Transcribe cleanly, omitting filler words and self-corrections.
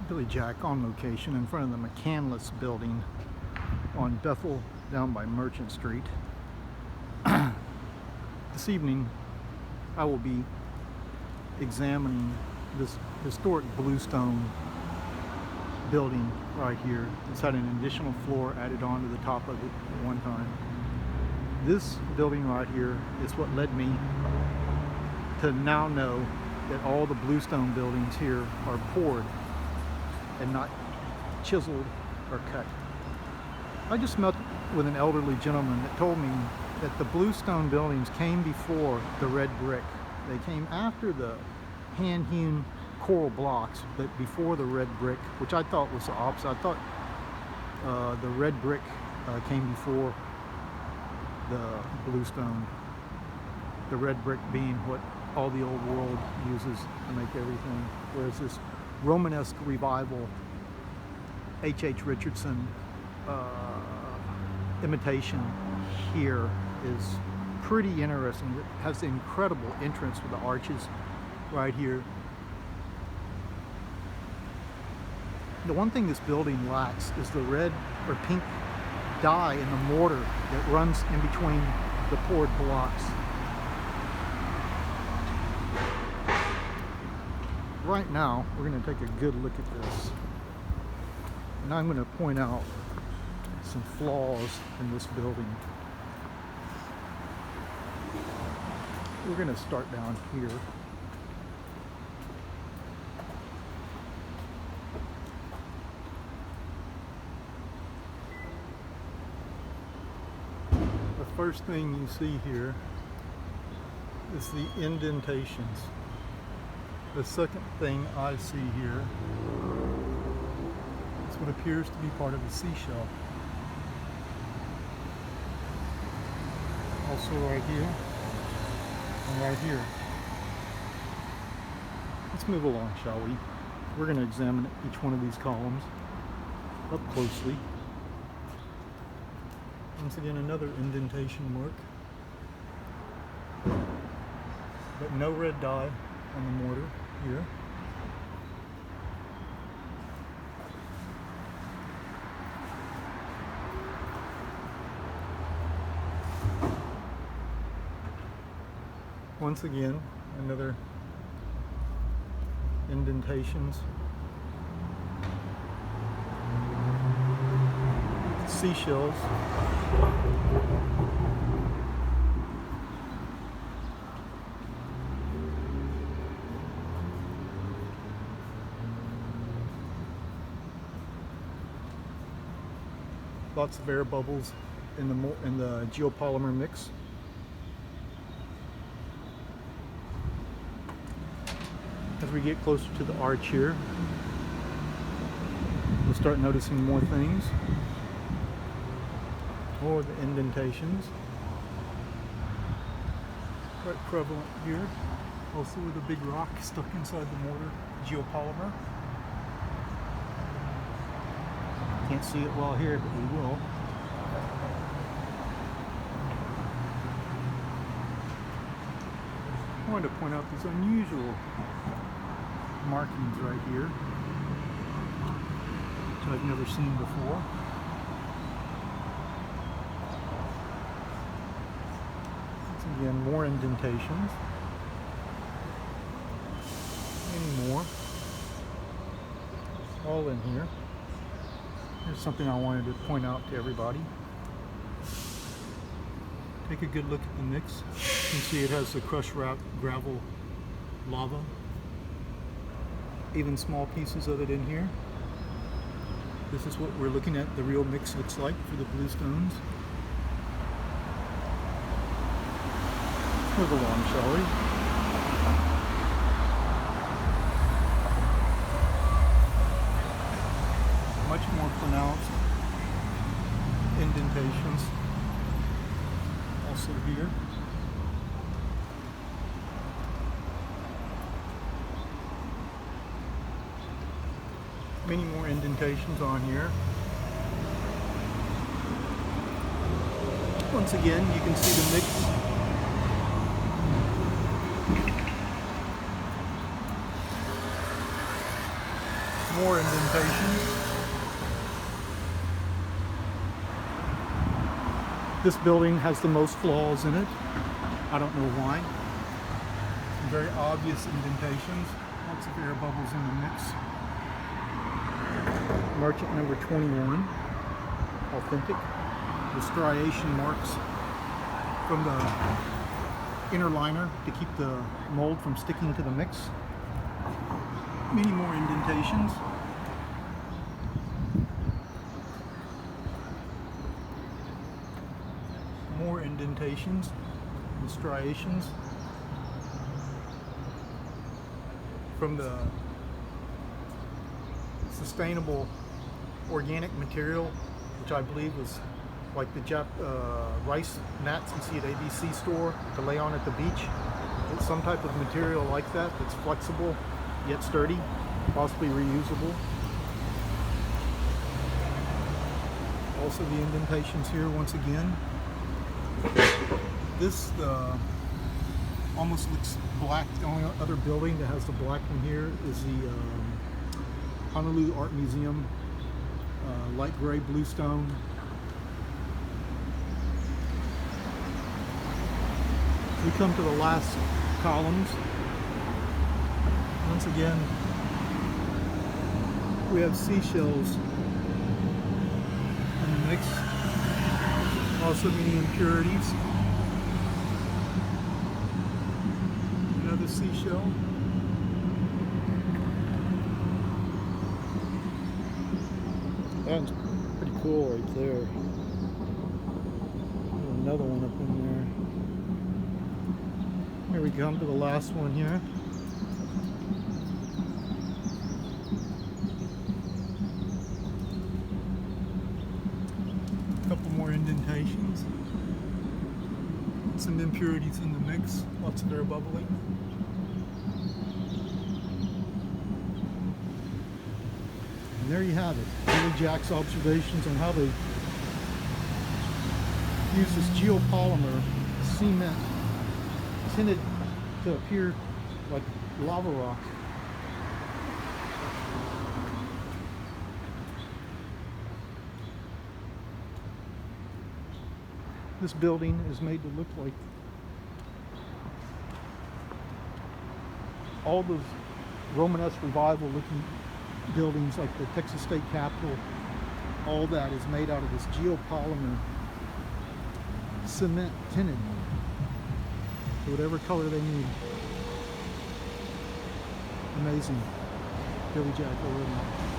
Billyjack on location in front of the Mccandless Building on Bethel down by Merchant Street. This evening I will be examining this historic bluestone building right here. It's had an additional floor added on to the top of it at one time. This building right here is what led me to now know that all the bluestone buildings here are poured and not chiseled or cut. I just met with an elderly gentleman that told me that the bluestone buildings came before the red brick. They came after the hand-hewn coral blocks, but before the red brick, which I thought was the opposite. I thought the red brick came before the bluestone. The red brick being what all the old world uses to make everything, whereas this Romanesque revival H.H. Richardson imitation here is pretty interesting. It has an incredible entrance with the arches right here. The one thing this building lacks is the red or pink dye in the mortar that runs in between the poured blocks. Right now, we're going to take a good look at this, and I'm going to point out some flaws in this building. We're going to start down here. The first thing you see here is the indentations. The second thing I see here is what appears to be part of a seashell. Also right here and right here. Let's move along, shall we? We're going to examine each one of these columns up closely. Once again, another indentation mark, but no red dye on the mortar here. Once again, another indentations. Seashells. Lots of air bubbles in the geopolymer mix. As we get closer to the arch here, we'll start noticing more things. More of the indentations. Quite prevalent here. Also with a big rock stuck inside the mortar, geopolymer. Can't see it well here, but we will. I wanted to point out these unusual markings right here, which I've never seen before. Once again, more indentations. Any more. All in here. Here's something I wanted to point out to everybody. Take a good look at the mix. You can see it has the crushed gravel lava. Even small pieces of it in here. This is what we're looking at, the real mix looks like for the bluestones. Let's move along, shall we? Much more pronounced indentations also here. Many more indentations on here. Once again, you can see the mix. More indentations. This building has the most flaws in it. I don't know why. Some very obvious indentations. Lots of air bubbles in the mix. Merchant number 21. Authentic. The striation marks from the inner liner to keep the mold from sticking to the mix. Many more indentations. More indentations and striations from the sustainable organic material, which I believe was like the rice mats you see at ABC store to lay on at the beach. It's some type of material like that that's flexible yet sturdy, possibly reusable. Also the indentations here once again. This almost looks black. The only other building that has the black one here is the Honolulu Art Museum, light gray bluestone. We come to the last columns. Once again, we have seashells in the mix. Also many impurities. Another seashell. That's pretty cool right there. Another one up in there. Here we come to the last one here. A couple more indentations. Some impurities in the mix. Lots of air bubbling. And there you have it. Billyjack's observations on how they use this geopolymer cement tinted to appear like lava rock. This building is made to look like all those Romanesque revival looking buildings like the Texas State Capitol. All that is made out of this geopolymer cement tinted to whatever color they need. Amazing. Billyjack already.